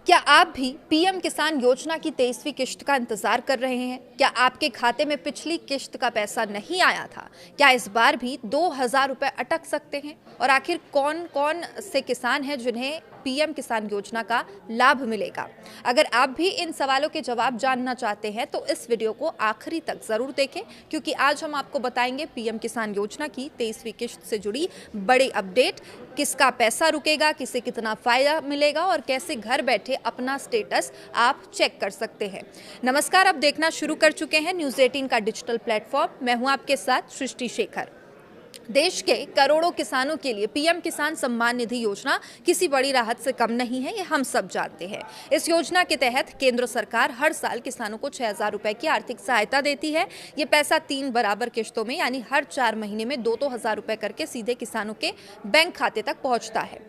क्या आप भी पीएम किसान योजना की 23वीं किश्त का इंतजार कर रहे हैं? क्या आपके खाते में पिछली किश्त का पैसा नहीं आया था? क्या इस बार भी 2,000 रुपए अटक सकते हैं? और आखिर कौन कौन से किसान हैं जिन्हें पीएम किसान योजना का लाभ मिलेगा? अगर आप भी इन सवालों के जवाब जानना चाहते हैं तो इस वीडियो को आखिरी तक जरूर देखें, क्योंकि आज हम आपको बताएंगे पीएम किसान योजना की 23वीं किश्त से जुड़ी बड़ी अपडेट। किसका पैसा रुकेगा, किसे कितना फायदा मिलेगा और कैसे घर बैठे अपना स्टेटस आप चेक कर सकते हैं। नमस्कार, आप देखना शुरू कर चुके हैं न्यूज़ 18 का डिजिटल प्लेटफॉर्म। मैं हूं आपके साथ सृष्टि शेखर। देश के करोड़ों किसानों के लिए पीएम किसान सम्मान निधि योजना किसी बड़ी राहत से कम नहीं है, ये हम सब जानते हैं। इस योजना के तहत केंद्र सरकार हर साल किसानों को 6,000 रुपए की आर्थिक सहायता देती है। ये पैसा 3 बराबर किश्तों में यानी हर 4 महीने में 2-2 हजार रुपए करके सीधे किसानों के बैंक खाते तक पहुंचता है।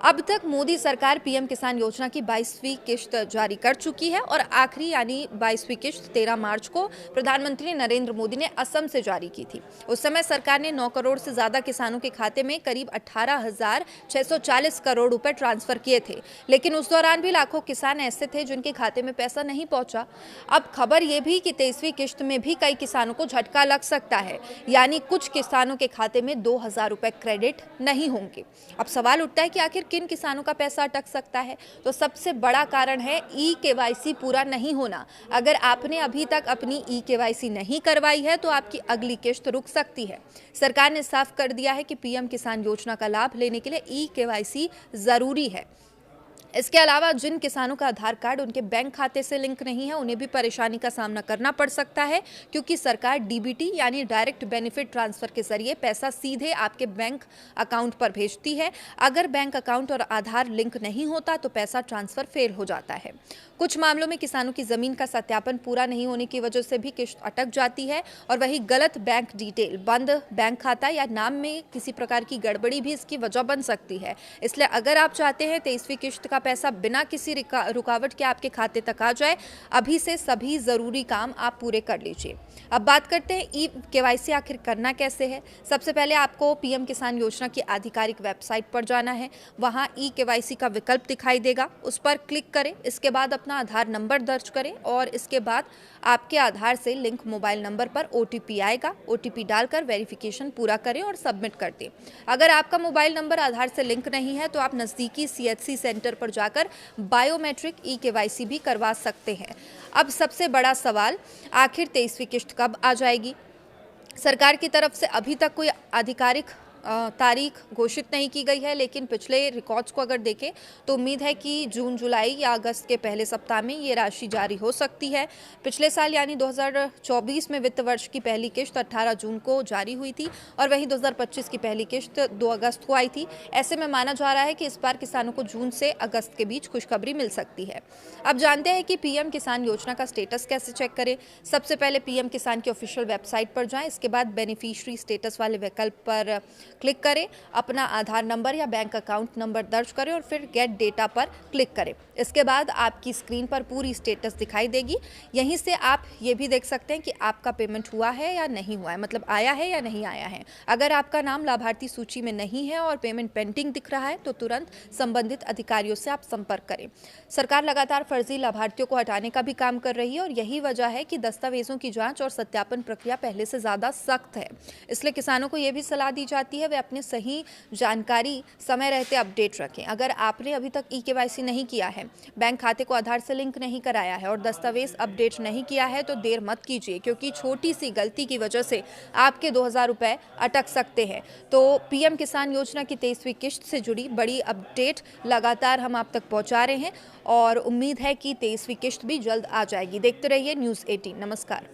अब तक मोदी सरकार पीएम किसान योजना की 22वीं किश्त जारी कर चुकी है और आखिरी यानी 22वीं किश्त 13 मार्च को प्रधानमंत्री नरेंद्र मोदी ने असम से जारी की थी। उस समय सरकार ने 9 करोड़ से ज्यादा किसानों के खाते में करीब 18,640 करोड़ रुपए ट्रांसफर किए थे, लेकिन उस दौरान भी लाखों किसान ऐसे थे जिनके खाते में पैसा नहीं पहुंचा। अब खबर यह भी कि 23वीं किश्त में भी कई किसानों को झटका लग सकता है, यानी कुछ किसानों के खाते में 2,000 रुपए क्रेडिट नहीं होंगे। अब सवाल उठता है कि आखिर किन किसानों का पैसा अटक सकता है? तो सबसे बड़ा कारण है ई-केवाईसी पूरा नहीं होना। अगर आपने अभी तक अपनी ई-केवाईसी नहीं करवाई है तो आपकी अगली किश्त रुक सकती है। सरकार ने साफ कर दिया है कि पीएम किसान योजना का लाभ लेने के लिए ई-केवाईसी जरूरी है। इसके अलावा जिन किसानों का आधार कार्ड उनके बैंक खाते से लिंक नहीं है, उन्हें भी परेशानी का सामना करना पड़ सकता है, क्योंकि सरकार डीबीटी यानी डायरेक्ट बेनिफिट ट्रांसफर के जरिए पैसा सीधे आपके बैंक अकाउंट पर भेजती है। अगर बैंक अकाउंट और आधार लिंक नहीं होता तो पैसा ट्रांसफर फेल हो जाता है। कुछ मामलों में किसानों की जमीन का सत्यापन पूरा नहीं होने की वजह से भी किश्त अटक जाती है, और वही गलत बैंक डिटेल, बंद बैंक खाता या नाम में किसी प्रकार की गड़बड़ी भी इसकी वजह बन सकती है। इसलिए अगर आप चाहते हैं 23वीं किश्त का पैसा बिना किसी रुकावट के आपके खाते तक आ जाए, अभी से सभी जरूरी काम आप पूरे कर लीजिए। अब बात करते हैं ई-केवाईसी आखिर करना कैसे है। सबसे पहले आपको पीएम किसान योजना की आधिकारिक वेबसाइट पर जाना है। वहां ई-केवाईसी का विकल्प दिखाई देगा, उस पर क्लिक करें। इसके बाद अपना आधार नंबर दर्ज करें और इसके बाद आपके आधार से लिंक मोबाइल नंबर पर ओटीपी आएगा। ओटीपी डालकर वेरिफिकेशन पूरा करें और सबमिट कर दें। अगर आपका मोबाइल नंबर आधार से लिंक नहीं है तो आप नजदीकी सीएचसी सेंटर पर जाकर बायोमेट्रिक ई-केवाईसी भी करवा सकते हैं। अब सबसे बड़ा सवाल, आखिर 23वीं किश्त कब आ जाएगी? सरकार की तरफ से अभी तक कोई आधिकारिक तारीख घोषित नहीं की गई है, लेकिन पिछले रिकॉर्ड्स को अगर देखें तो उम्मीद है कि जून, जुलाई या अगस्त के पहले सप्ताह में ये राशि जारी हो सकती है। पिछले साल यानी 2024 में वित्त वर्ष की पहली किश्त 18 जून को जारी हुई थी और वहीं 2025 की पहली किश्त 2 अगस्त को आई थी। ऐसे में माना जा रहा है कि इस बार किसानों को जून से अगस्त के बीच खुशखबरी मिल सकती है। अब जानते हैं कि पीएम किसान योजना का स्टेटस कैसे चेक करें। सबसे पहले पीएम किसान की ऑफिशियल वेबसाइट पर जाएं। इसके बाद बेनिफिशियरी स्टेटस वाले विकल्प पर क्लिक करें, अपना आधार नंबर या बैंक अकाउंट नंबर दर्ज करें और फिर गेट डेटा पर क्लिक करें। इसके बाद आपकी स्क्रीन पर पूरी स्टेटस दिखाई देगी। यहीं से आप ये भी देख सकते हैं कि आपका पेमेंट हुआ है या नहीं हुआ है, मतलब आया है या नहीं आया है। अगर आपका नाम लाभार्थी सूची में नहीं है और पेमेंट पेंडिंग दिख रहा है तो तुरंत संबंधित अधिकारियों से आप संपर्क करें। सरकार लगातार फर्जी लाभार्थियों को हटाने का भी काम कर रही है और यही वजह है कि दस्तावेजों की जांच और सत्यापन प्रक्रिया पहले से ज्यादा सख्त है। इसलिए किसानों को यह भी सलाह दी जाती है वे अपने सही जानकारी समय रहते अपडेट रखें। अगर आपने अभी तक ई-केवाईसी नहीं किया है, बैंक खाते को आधार से लिंक नहीं कराया है और दस्तावेज अपडेट नहीं किया है तो देर मत कीजिए, क्योंकि छोटी सी गलती की वजह से आपके 2,000 रुपए अटक सकते हैं। तो पीएम किसान योजना की 23वीं किश्त से जुड़ी बड़ी अपडेट लगातार हम आप तक पहुंचा रहे हैं और उम्मीद है कि 23वीं किश्त भी जल्द आ जाएगी। देखते रहिए न्यूज़ 18। नमस्कार।